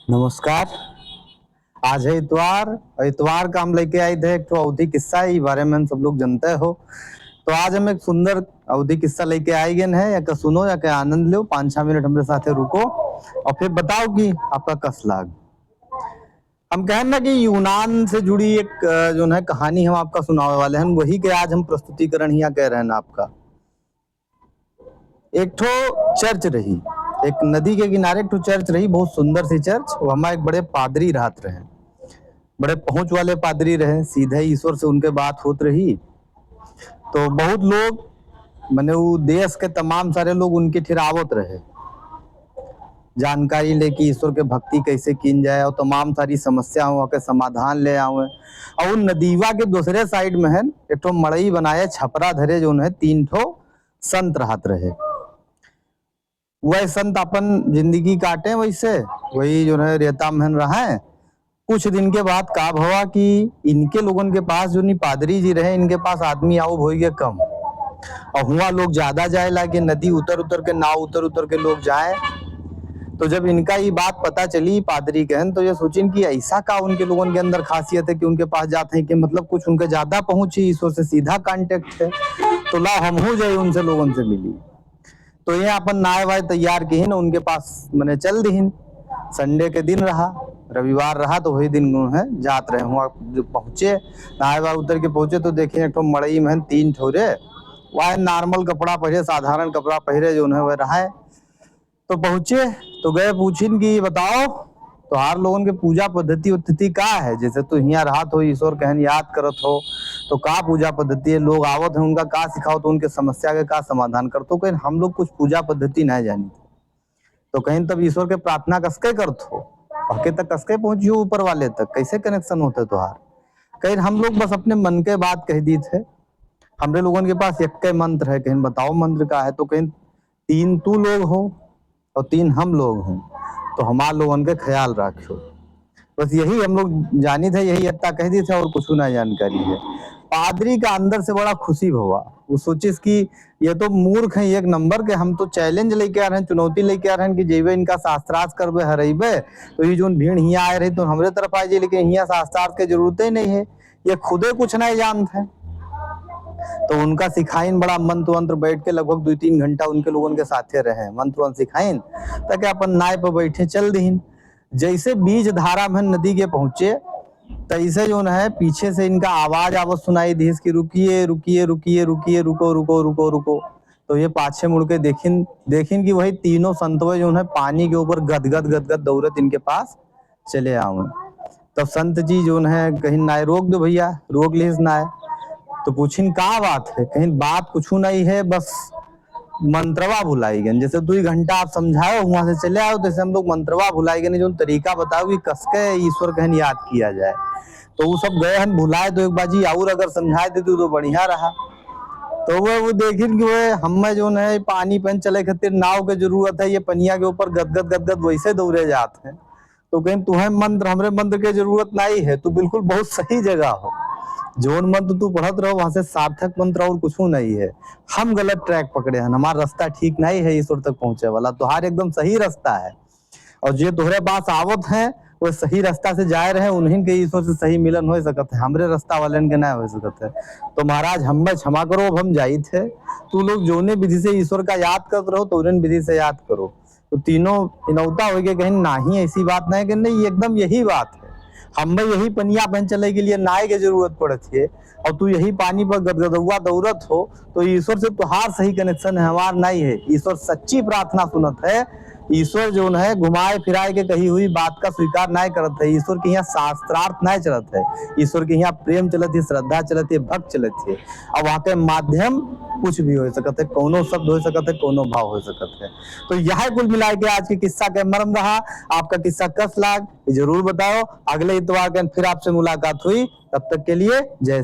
नमस्कार। आज है इतवार और इतवार का हम लेके आए थे एक तो अवधि किस्सा है, बारे में हम सब लोग जानते हो। तो आज हम एक सुंदर अवधि किस्सा लेके आए गए हैं, या का सुनो या का आनंद लो। 5-6 मिनट हमारे साथ रुको और फिर बताओ कि आपका कस लाग। हम कहें ना कि यूनान से जुड़ी एक जो है कहानी हम आपका सुनाने वाले हैं, वही के आज हम प्रस्तुतिकरण यहाँ कह रहे हैं ना आपका। एक ठो चर्च रही, एक नदी के किनारे एक ठो चर्च रही, बहुत सुंदर सी चर्च। वो हमारे एक बड़े पादरी रहत रहे, बड़े पहुंच वाले पादरी रहे, सीधे ईश्वर से उनके बात होत रही। तो बहुत लोग माने वो देश के तमाम सारे लोग उनके ठिरावत रहे, जानकारी लेके ईश्वर के भक्ति कैसे की जाए और तमाम सारी समस्याओं के समाधान ले आवे। और उन नदीवा के दूसरे साइड में है एक ठो मड़ई बनाए, छपरा धरे जो है 3 ठो संत रहत रहे। वह संत अपन जिंदगी काटे वैसे वही जो है रेता में रहा है। कुछ दिन के बाद का हुआ कि इनके लोगों के पास जो नहीं पादरी जी रहे, इनके पास आदमी आओ हो गए कम, और हुआ लोग ज्यादा जाए लागे, नदी उतर उतर के नाव उतर उतर के लोग जाए। तो जब इनका ये बात पता चली पादरी कहन, तो ये सोचिन कि ऐसा का उनके लोगों के अंदर खासियत है कि उनके पास जाते हैं, कि मतलब कुछ उनके ज्यादा पहुंची, ईश्वर से सीधा कांटेक्ट है। तो ला हम हो जाए उनसे लोगों से मिली। तो ये अपन नाय वाय तैयार की न उनके पास मैंने चल दीन। संडे के दिन रहा, रविवार रहा, तो वही दिन है जात रहे हुआ। जो पहुंचे नाय वाय उतर के पहुंचे तो देखे एक ठो मड़ई में 3 ठोरे वह नॉर्मल कपड़ा पहरे, साधारण कपड़ा पहरे जो है वह रहा है। तो पहुंचे तो गए पूछिन कि बताओ तो हार लोगन के पूजा पद्धति उद्धति का है, जैसे तू यहाँ राहत हो, ईश्वर कहन याद करत हो, तो का पूजा पद्धति है, लोग आवत है उनका का सिखाओ, तो उनके समस्या के का समाधान कर। तो कहीं हम लोग कुछ पूजा पद्धति नहीं जानी। तो कहीं तब ईश्वर के प्रार्थना कसके करत हो, आके तक कसके पहुंचियो ऊपर वाले तक, कैसे कनेक्शन होते तुहार। कहीं हम लोग बस अपने मन के बात कह दी थे। हमरे लोगों के पास एक के मंत्र है, कहीं बताओ मंत्र का है। तो कहीं 3 तू लोग हो और 3 हम लोग हैं, तो हमारे लोगों के ख्याल रखो। बस यही हम लोग जानी थे, यही इतना कह दी थे और कुछ ना जानकारी है। पादरी का अंदर से बड़ा खुशी हुआ। वो सोचिस कि ये तो मूर्ख है एक नंबर के, हम तो चैलेंज लेके आ रहे हैं, चुनौती लेके आ रहे हैं कि जेबे इनका शास्त्रार्थ करबे हरेबे, तो ये जो भीड़ यहाँ आए रही तो हमरे तरफ आ जाए, लेकिन यहाँ शास्त्रार्थ की जरूरत ही नहीं है, ये खुदे कुछ नहीं जानते हैं। तो उनका सिखाइन बड़ा मंत्र वंत्र, बैठ के लगभग 2-3 घंटा उनके लोगों के साथे रहे, मंत्र वंत्र सिखाइन ताकि अपन नाय पर बैठे चल दीन। जैसे बीज धारा में नदी के पहुंचे, तैसे जो है पीछे से इनका आवाज आवत सुनाई दी कि रुकिए रुकिए रुकिए रुकिए, रुको रुको रुको रुको। तो ये पाछे मुड़ के देखिन देखिन कि वही तीनों संतवे जो है पानी के ऊपर गदगद गदगद दौड़त इनके पास चले आवे। तब संत जी जो है कहीं नाय रोक दो भैया, रोक लीस नाय। तो पूछिन का बात है, कहीं बात कुछ नहीं है, बस मंत्रवा भुलाई गए। जैसे 2 घंटा आप समझाओ वहां से चले आओ, तैसे हम लोग मंत्रवा भुलाई गए, जो तरीका बताओ कि कसके ईश्वर कहन याद किया जाए। तो वो सब गए हैं भुलाए, तो एक बाजी और अगर समझाए देते तो बढ़िया रहा। तो वो देखिन कि वो हमें जो है पानी पहन चले खातिर नाव के जरूरत है, ये पनिया के ऊपर गदगद गदगद वैसे दौड़े जाते हैं। तो कहीं तुम्हें मंत्र हमरे मंत्र की जरूरत नहीं है, तू बिल्कुल बहुत सही जगह हो। जोन मंत्र तू पढ़त रहो वहां से सार्थक मंत्र और कुछ नहीं है। हम गलत ट्रैक पकड़े हैं, हमारा रास्ता ठीक नहीं है ईश्वर तक पहुंचे वाला, तुहार एकदम सही रास्ता है। और जो तोहरे पास आवत है वो सही रास्ता से जाए रहे, उन्हीं के ईश्वर से सही मिलन हो सकत है, हमरे रास्ता वाले के ना हो सकत है। तो महाराज हमें क्षमा करो, अब हम जाई थे। तू लोग जोने विधि से ईश्वर का याद करते रहो तो उन्हें विधि से याद करो। तो तीनों इनौता हो गए, कहीं नहीं ऐसी बात नहीं कि नहीं, एकदम यही बात है। हमें यही पनिया बहन चले के लिए नाय की जरूरत पड़ती है, और तू यही पानी पर गदगदुआ दौड़त हो, तो ईश्वर से तुहार सही कनेक्शन है, हमार नहीं है। ईश्वर सच्ची प्रार्थना सुनत है। ईश्वर जो है घुमाए फिराए के कही हुई बात का स्वीकार नहीं करत है। ईश्वर के यहाँ शास्त्रार्थ नहीं चलत है, ईश्वर के यहाँ प्रेम चलत है, श्रद्धा चलत है, भक्त चलत है। अब वहां के माध्यम कुछ भी हो सकत है, कोनो शब्द हो सकत है, कोनो भाव हो सकत है। तो यह कुल मिला के आज के किस्सा के मर्म रहा। आपका किस्सा कस लाग जरूर बताओ। अगले इतवार के फिर आपसे मुलाकात हुई, तब तक के लिए जय।